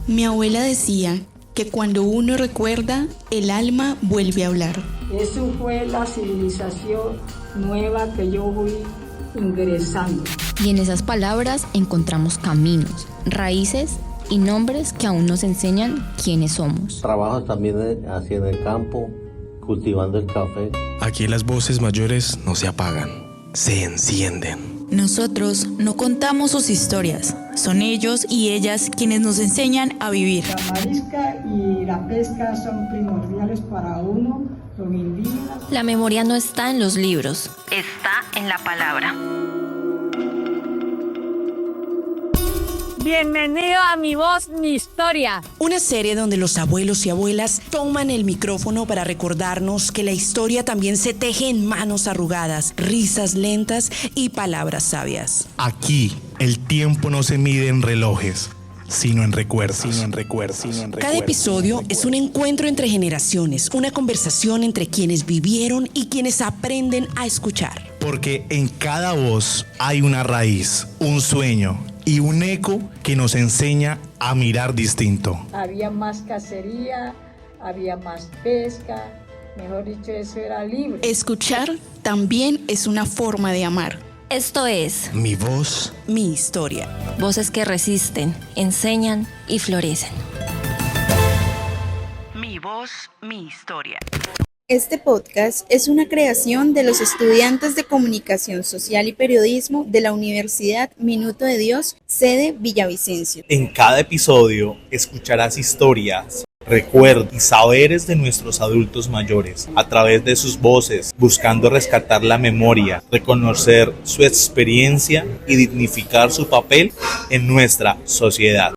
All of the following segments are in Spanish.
Mi abuela decía que cuando uno recuerda, el alma vuelve a hablar. Eso fue la civilización nueva que yo fui ingresando. Y en esas palabras encontramos caminos, raíces y nombres que aún nos enseñan quiénes somos. Trabajo también así en el campo, cultivando el café. Aquí las voces mayores no se apagan, se encienden. Nosotros no contamos sus historias, son ellos y ellas quienes nos enseñan a vivir. La marisca y la pesca son primordiales para uno, los indígenas. La memoria no está en los libros, está en la palabra. Bienvenido a Mi Voz, Mi Historia. Una serie donde los abuelos y abuelas toman el micrófono para recordarnos que la historia también se teje en manos arrugadas, risas lentas y palabras sabias. Aquí el tiempo no se mide en relojes, sino en recuerdos. Cada episodio es un encuentro entre generaciones, una conversación entre quienes vivieron y quienes aprenden a escuchar. Porque en cada voz hay una raíz, un sueño y un eco que nos enseña a mirar distinto. Había más cacería, había más pesca, mejor dicho, eso era libre. Escuchar también es una forma de amar. Esto es Mi voz, mi historia. Voces que resisten, enseñan y florecen. Mi voz, mi historia. Este podcast es una creación de los estudiantes de Comunicación Social y Periodismo de la Universidad Minuto de Dios, sede Villavicencio. En cada episodio escucharás historias, recuerdos y saberes de nuestros adultos mayores a través de sus voces, buscando rescatar la memoria, reconocer su experiencia y dignificar su papel en nuestra sociedad.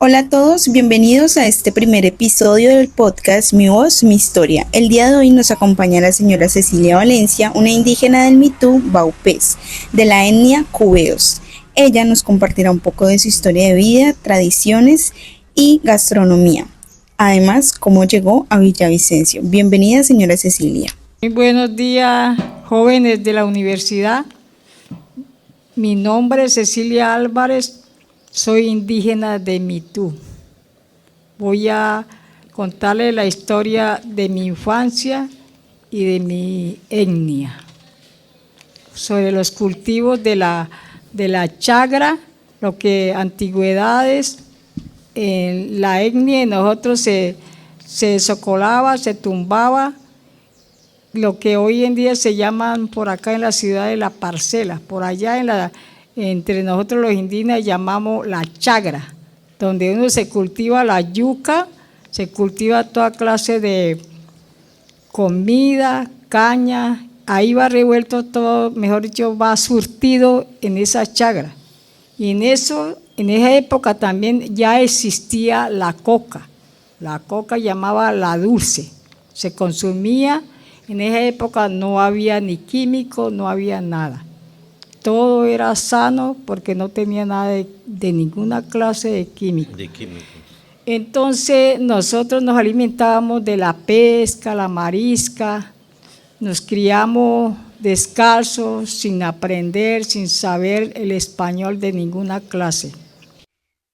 Hola a todos, bienvenidos a este primer episodio del podcast Mi Voz, Mi Historia. El día de hoy nos acompaña la señora Cecilia Valencia, una indígena del Mitú, Baupés, de la etnia Cubeos. Ella nos compartirá un poco de su historia de vida, tradiciones y gastronomía. Además, cómo llegó a Villavicencio. Bienvenida, señora Cecilia. Muy buenos días, jóvenes de la universidad. Mi nombre es Cecilia Álvarez. Soy indígena de Mitú. Voy a contarles la historia de mi infancia y de mi etnia. Sobre los cultivos de la chagra, lo que antigüedades, en la etnia de nosotros se socolaba, se tumbaba, lo que hoy en día se llaman por acá en la ciudad de la parcela, por allá entre nosotros los indígenas llamamos la chagra, donde uno se cultiva la yuca, se cultiva toda clase de comida, caña, ahí va revuelto todo, mejor dicho, va surtido en esa chagra. Y en esa época también ya existía la coca llamaba la dulce, se consumía, en esa época no había ni químico, no había nada. Todo era sano porque no tenía nada de ninguna clase de químico. Entonces nosotros nos alimentábamos de la pesca, la marisca, nos criamos descalzos, sin aprender, sin saber el español de ninguna clase.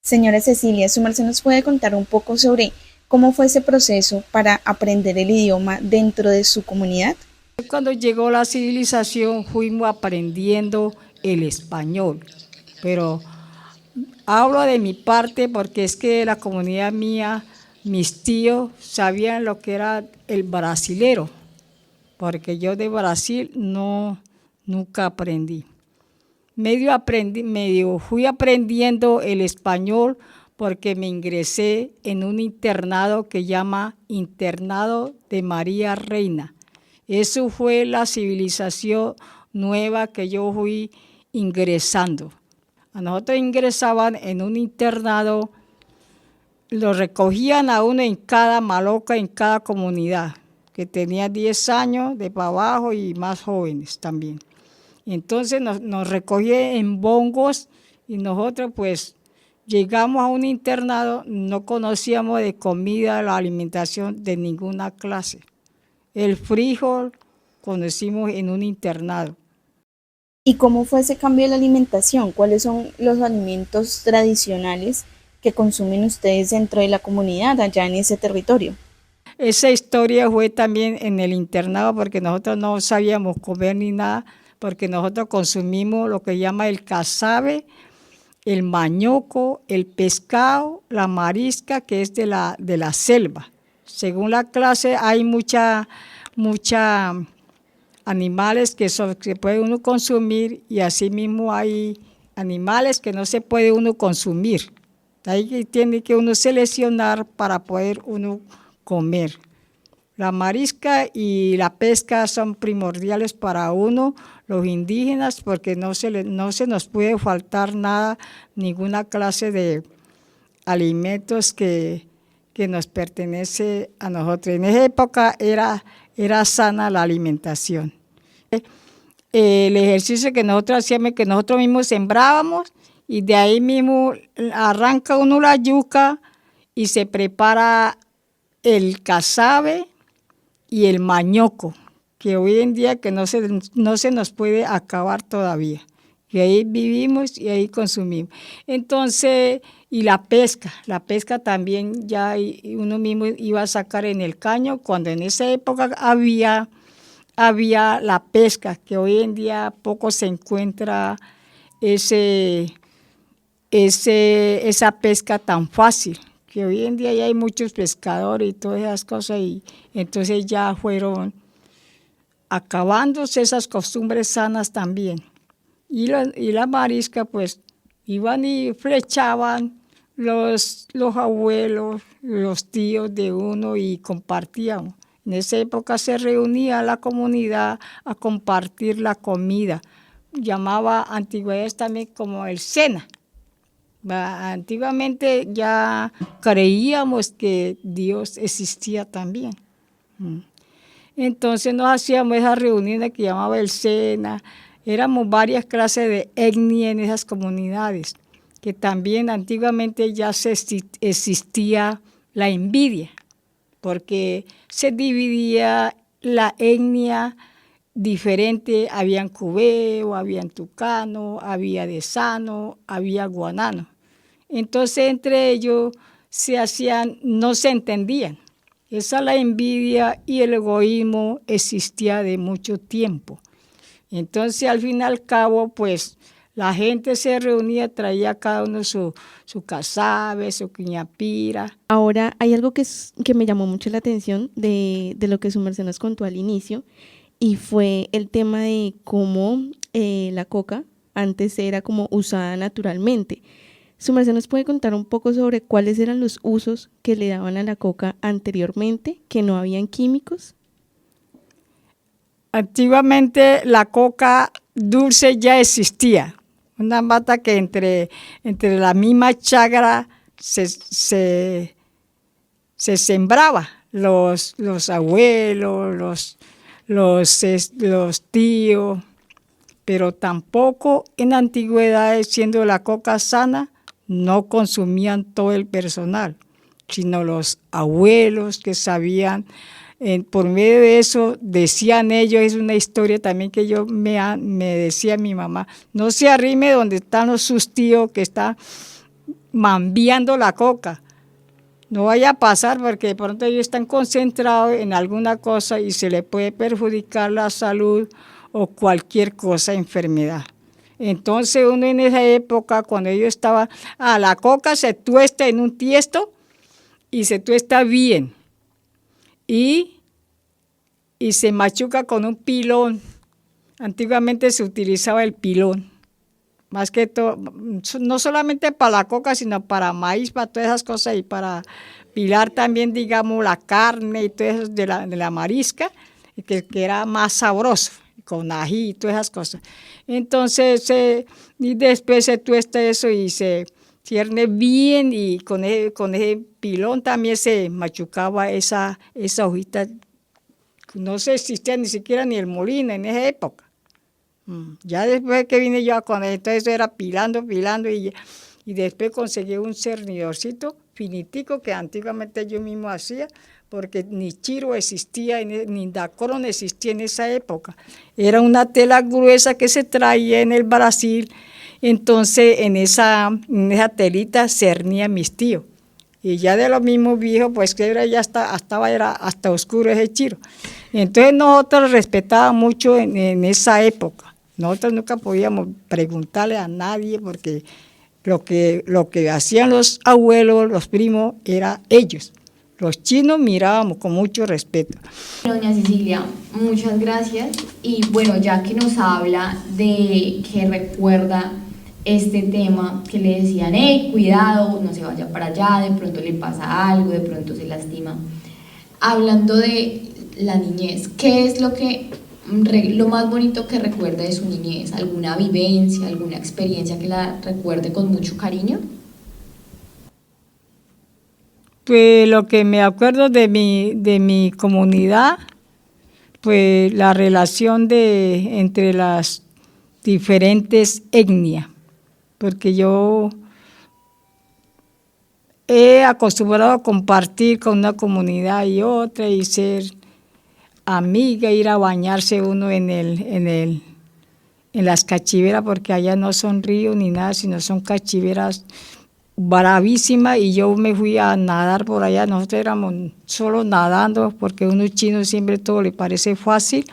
Señora Cecilia, ¿su merced nos puede contar un poco sobre cómo fue ese proceso para aprender el idioma dentro de su comunidad? Cuando llegó la civilización fuimos aprendiendo el español, pero hablo de mi parte porque es que la comunidad mía, mis tíos sabían lo que era el brasilero, porque yo de Brasil nunca aprendí. Medio fui aprendiendo el español porque me ingresé en un internado que llama Internado de María Reina. Eso fue la civilización nueva que yo fui ingresando. A nosotros ingresaban en un internado, lo recogían a uno en cada maloca, en cada comunidad, que tenía 10 años de para abajo y más jóvenes también. Entonces nos recogían en bongos y nosotros pues llegamos a un internado, no conocíamos de comida, la alimentación de ninguna clase. El frijol conocimos en un internado. ¿Y cómo fue ese cambio de la alimentación? ¿Cuáles son los alimentos tradicionales que consumen ustedes dentro de la comunidad allá en ese territorio? Esa historia fue también en el internado porque nosotros no sabíamos comer ni nada, porque nosotros consumimos lo que llama el casabe, el mañoco, el pescado, la marisca, que es de la selva. Según la clase hay mucha animales que puede uno consumir y asimismo hay animales que no se puede uno consumir. Ahí tiene que uno seleccionar para poder uno comer. La marisca y la pesca son primordiales para uno, los indígenas, porque no se nos puede faltar nada, ninguna clase de alimentos que nos pertenece a nosotros. En esa época era sana la alimentación. El ejercicio que nosotros hacíamos, que nosotros mismos sembrábamos, y de ahí mismo arranca uno la yuca y se prepara el casabe y el mañoco, que hoy en día que no se nos puede acabar todavía. Y ahí vivimos y ahí consumimos. Entonces, y la pesca también ya uno mismo iba a sacar en el caño, cuando en esa época había la pesca, que hoy en día poco se encuentra esa pesca tan fácil, que hoy en día ya hay muchos pescadores y todas esas cosas, y entonces ya fueron acabándose esas costumbres sanas también. Y la marisca, pues, iban y flechaban los abuelos, los tíos de uno y compartíamos. En esa época se reunía la comunidad a compartir la comida. Llamaba antigüedades también como el cena. Antiguamente ya creíamos que Dios existía también. Entonces nos hacíamos esas reuniones que llamaba el cena. Éramos varias clases de etnia en esas comunidades, que también antiguamente ya existía la envidia, porque se dividía la etnia diferente, habían cubeo, habían tucano, había desano, había guanano. Entonces entre ellos no se entendían. Esa la envidia y el egoísmo existía de mucho tiempo. Entonces al fin y al cabo, pues la gente se reunía, traía cada uno su casabe, su quiñapira. Ahora hay algo que me llamó mucho la atención de lo que su merced nos contó al inicio, y fue el tema de cómo la coca antes era como usada naturalmente. ¿Su merced nos puede contar un poco sobre cuáles eran los usos que le daban a la coca anteriormente, que no habían químicos? Antiguamente la coca dulce ya existía, una mata que entre la misma chagra se sembraba. Los abuelos, los tíos, pero tampoco en la antigüedad, siendo la coca sana, no consumían todo el personal, sino los abuelos que sabían. Por medio de eso, decían ellos, es una historia también que me decía mi mamá, no se arrime donde están sus tíos que están mambiando la coca. No vaya a pasar porque de pronto ellos están concentrados en alguna cosa y se les puede perjudicar la salud o cualquier cosa, enfermedad. Entonces uno en esa época, cuando ellos estaban, la coca se tuesta en un tiesto y se tuesta bien. Y se machuca con un pilón. Antiguamente se utilizaba el pilón, más que todo, no solamente para la coca, sino para maíz, para todas esas cosas, y para pilar también, digamos, la carne y todo eso de la marisca, que era más sabroso, con ají y todas esas cosas. Entonces, y después se tuesta eso y se cierne bien, y con ese pilón también se machucaba esa hojita. No se existía ni siquiera ni el molino en esa época. Ya después que vine yo con eso, entonces era pilando y después conseguí un cernidorcito finitico que antiguamente yo mismo hacía porque ni chiro existía, ni dacoro no existía en esa época. Era una tela gruesa que se traía en el Brasil, entonces en esa telita cernía mis tíos. Y ya de los mismos viejos, pues que era ya era hasta oscuro ese chiro. Entonces nosotros respetábamos mucho en esa época. Nosotros nunca podíamos preguntarle a nadie porque lo que hacían los abuelos, los primos, era ellos. Los chinos mirábamos con mucho respeto. Doña Cecilia, muchas gracias. Y bueno, ya que nos habla de que recuerda este tema que le decían, cuidado, no se vaya para allá, de pronto le pasa algo, de pronto se lastima. Hablando de la niñez, ¿qué es lo más bonito que recuerda de su niñez? ¿Alguna vivencia, alguna experiencia que la recuerde con mucho cariño? Pues lo que me acuerdo de mi comunidad, pues la relación entre las diferentes etnias, porque yo he acostumbrado a compartir con una comunidad y otra y ser amiga, ir a bañarse uno en las cachiveras, porque allá no son ríos ni nada, sino son cachiveras bravísimas, y yo me fui a nadar por allá. Nosotros éramos solo nadando, porque a unos chinos siempre todo le parece fácil,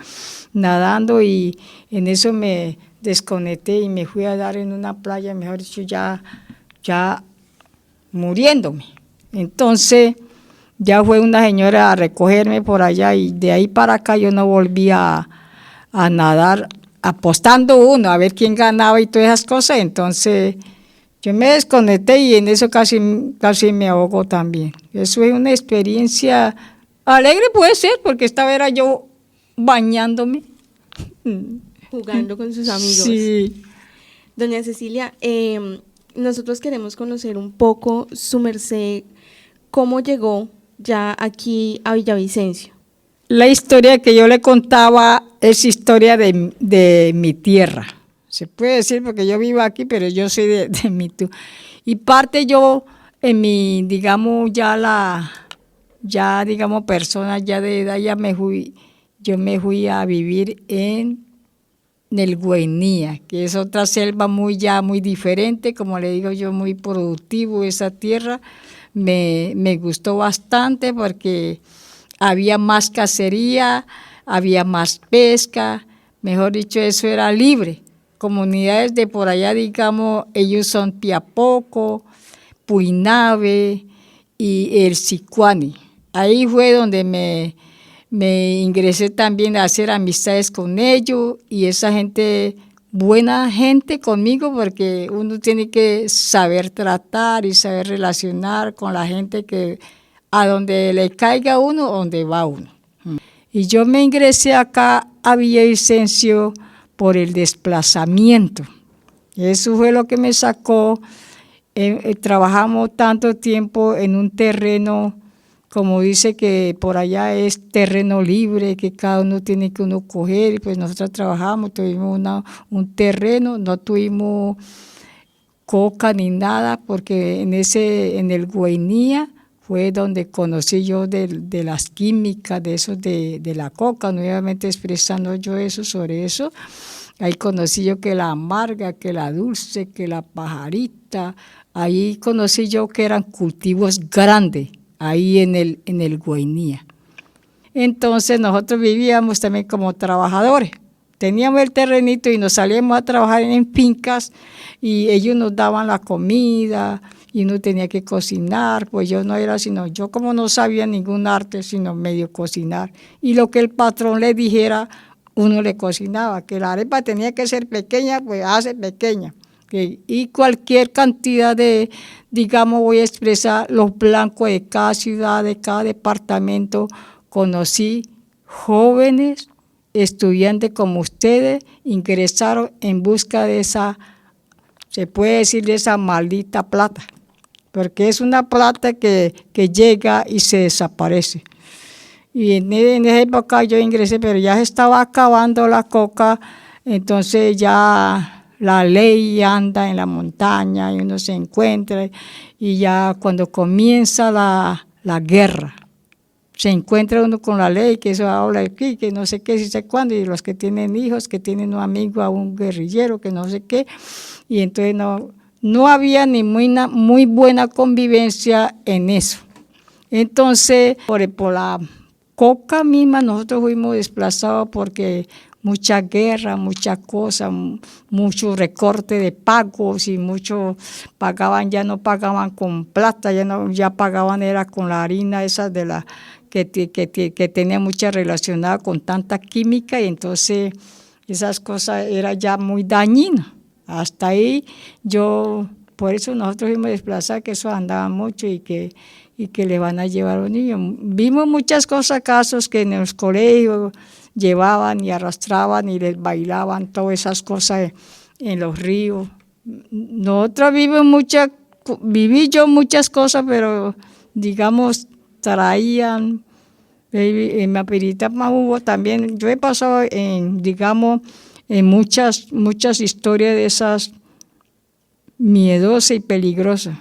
nadando, y en eso me desconecté y me fui a dar en una playa, mejor dicho, ya muriéndome. Entonces ya fue una señora a recogerme por allá, y de ahí para acá yo no volví a nadar, apostando uno a ver quién ganaba y todas esas cosas. Entonces yo me desconecté y en eso casi me ahogo también. Eso es una experiencia alegre, puede ser, porque esta vez era yo bañándome. Jugando con sus amigos. Sí. Doña Cecilia, nosotros queremos conocer un poco su merced, cómo llegó ya aquí a Villavicencio. La historia que yo le contaba es historia de mi tierra. Se puede decir porque yo vivo aquí, pero yo soy de Mitú. Y parte yo, en mi, digamos, digamos, persona ya de edad, yo me fui a vivir en el Guainía, que es otra selva muy diferente, como le digo yo, muy productivo esa tierra. Me gustó bastante porque había más cacería, había más pesca, mejor dicho, eso era libre. Comunidades de por allá, digamos, ellos son Piapoco, Puinave y el Sicuani. Ahí fue donde me ingresé también a hacer amistades con ellos, y esa gente, buena gente conmigo, porque uno tiene que saber tratar y saber relacionar con la gente que a donde le caiga uno, donde va uno. Y yo me ingresé acá a Villavicencio por el desplazamiento. Eso fue lo que me sacó. Trabajamos tanto tiempo en un terreno, como dice que por allá es terreno libre, que cada uno tiene que coger, y pues nosotros trabajamos, tuvimos un terreno, no tuvimos coca ni nada, porque en el Guainía fue donde conocí yo de las químicas, de la coca, nuevamente expresando yo eso sobre eso. Ahí conocí yo que la amarga, que la dulce, que la pajarita. Ahí conocí yo que eran cultivos grandes, ahí en el Guainía. Entonces nosotros vivíamos también como trabajadores. Teníamos el terrenito y nos salíamos a trabajar en fincas, y ellos nos daban la comida y uno tenía que cocinar. Pues yo no era sino, yo como no sabía ningún arte sino medio cocinar, y lo que el patrón le dijera uno le cocinaba. Que la arepa tenía que ser pequeña, pues hace pequeña. Y cualquier cantidad de, digamos, voy a expresar los blancos de cada ciudad, de cada departamento. Conocí jóvenes estudiantes como ustedes, ingresaron en busca de esa, se puede decir, de esa maldita plata, porque es una plata que llega y se desaparece. Y en esa época yo ingresé, pero ya se estaba acabando la coca, entonces ya la ley anda en la montaña y uno se encuentra, y ya cuando comienza la guerra, se encuentra uno con la ley, que eso habla aquí, que no sé qué, si sé cuándo, y los que tienen hijos, que tienen un amigo, a un guerrillero, que no sé qué, y entonces no había ni muy buena convivencia en eso. Entonces, por la coca misma, nosotros fuimos desplazados porque mucha guerra, muchas cosas, mucho recorte de pagos y mucho pagaban, ya no pagaban con plata, ya pagaban era con la harina esa de la que tenía mucha relacionada con tanta química, y entonces esas cosas era ya muy dañino. Hasta ahí por eso nosotros fuimos desplazados, que eso andaba mucho y que le van a llevar a los niños. Vimos muchas cosas, casos que en los colegios llevaban y arrastraban y les bailaban todas esas cosas en los ríos. Nosotros viví yo muchas cosas, pero digamos traían, en Mapiripán hubo también, yo he pasado en muchas historias de esas miedosas y peligrosas.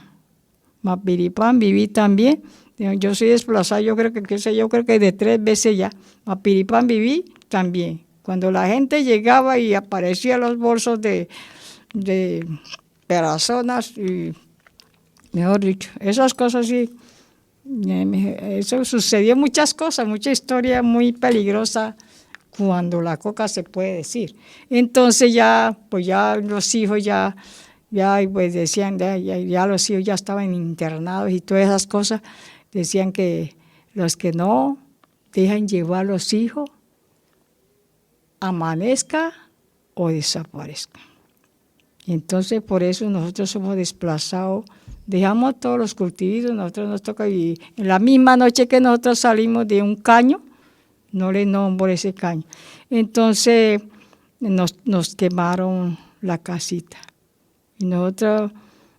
Mapiripán viví también. Yo soy desplazada, yo creo que de 3 veces ya. Mapiripán viví también. Cuando la gente llegaba y aparecían los bolsos de personas, y mejor dicho, esas cosas sí. Eso sucedió muchas cosas, mucha historia muy peligrosa cuando la coca se puede decir. Entonces ya los hijos ya pues decían, ya los hijos ya estaban internados y todas esas cosas. Decían que los que no dejan llevar a los hijos, amanezca o desaparezca. Entonces por eso nosotros somos desplazados, dejamos todos los cultivos, nosotros nos toca, y en la misma noche que nosotros salimos de un caño, no le nombro ese caño, entonces nos quemaron la casita. Y nosotros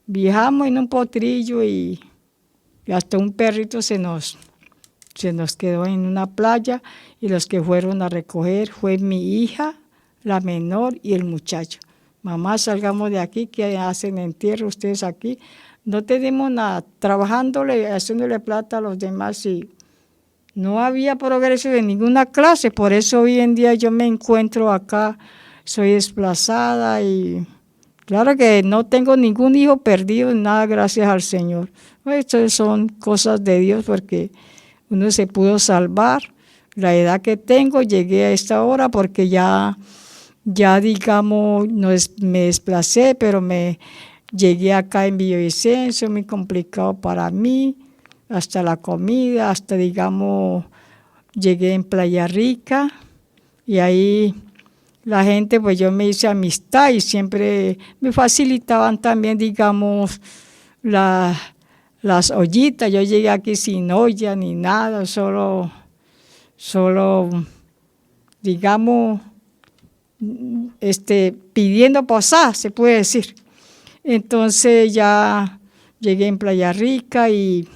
viajamos en un potrillo y hasta un perrito se nos quedó en una playa, y los que fueron a recoger fue mi hija, la menor, y el muchacho. Mamá, salgamos de aquí, que hacen entierro ustedes aquí. No tenemos nada, trabajándole, haciéndole plata a los demás, y no había progreso de ninguna clase. Por eso hoy en día yo me encuentro acá, soy desplazada, y claro que no tengo ningún hijo perdido, nada, gracias al Señor. Estas son cosas de Dios, porque uno se pudo salvar. La edad que tengo, llegué a esta hora porque ya digamos, me desplacé, pero me llegué acá en Villavicencio, muy complicado para mí, hasta la comida, hasta digamos, llegué en Playa Rica, y ahí la gente, pues yo me hice amistad y siempre me facilitaban también, digamos, las ollitas. Yo llegué aquí sin olla ni nada, solo digamos, pidiendo posada, se puede decir. Entonces ya llegué en Playa Rica y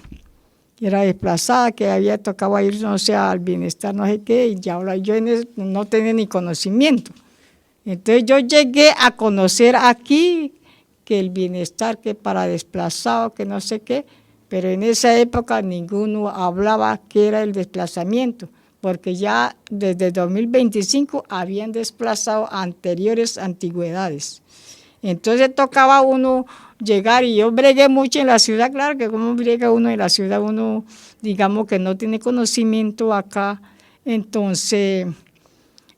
era desplazada, que había tocado ir, no sé, al bienestar, no sé qué, y ya yo no tenía ni conocimiento. Entonces yo llegué a conocer aquí que el bienestar, que para desplazados, que no sé qué, pero en esa época ninguno hablaba qué era el desplazamiento, porque ya desde 2025 habían desplazado anteriores antigüedades. Entonces tocaba uno llegar, y yo bregué mucho en la ciudad, claro que como brega uno en la ciudad, uno digamos que no tiene conocimiento acá. Entonces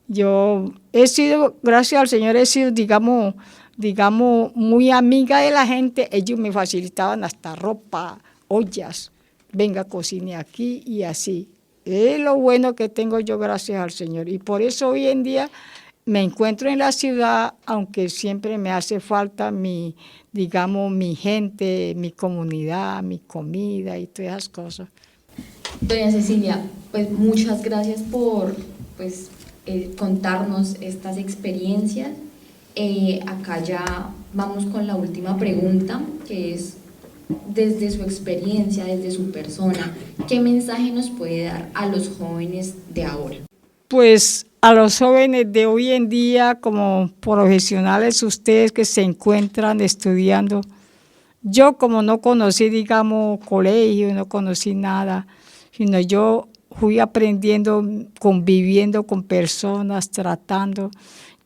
yo he sido, gracias al Señor, he sido digamos muy amiga de la gente. Ellos me facilitaban hasta ropa, ollas, venga, cocine aquí y así. Es lo bueno que tengo yo, gracias al Señor, y por eso hoy en día me encuentro en la ciudad, aunque siempre me hace falta mi gente, mi comunidad, mi comida y todas esas cosas. Doña Cecilia, pues muchas gracias por contarnos estas experiencias. Acá ya vamos con la última pregunta, que es, desde su experiencia, desde su persona, ¿qué mensaje nos puede dar a los jóvenes de ahora? Pues a los jóvenes de hoy en día, como profesionales, ustedes que se encuentran estudiando, yo como no conocí, digamos, colegio, no conocí nada, sino yo fui aprendiendo, conviviendo con personas, tratando.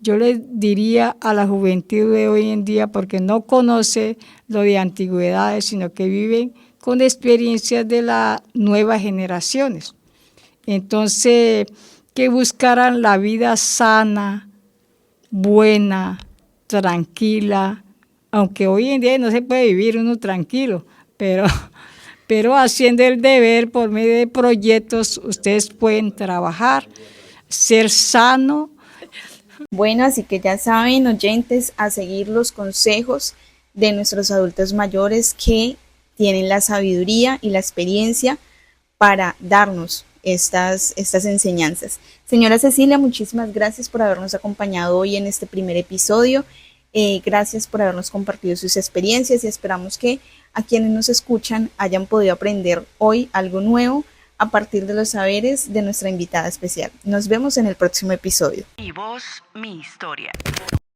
Yo le diría a la juventud de hoy en día, porque no conoce lo de antigüedades, sino que viven con experiencias de las nuevas generaciones. Entonces, que buscaran la vida sana, buena, tranquila, aunque hoy en día no se puede vivir uno tranquilo, pero haciendo el deber por medio de proyectos, ustedes pueden trabajar, ser sano. Bueno, así que ya saben, oyentes, a seguir los consejos de nuestros adultos mayores que tienen la sabiduría y la experiencia para darnos estas enseñanzas. Señora Cecilia, muchísimas gracias por habernos acompañado hoy en este primer episodio. Gracias por habernos compartido sus experiencias y esperamos que a quienes nos escuchan hayan podido aprender hoy algo nuevo a partir de los saberes de nuestra invitada especial. Nos vemos en el próximo episodio. Mi voz, mi historia.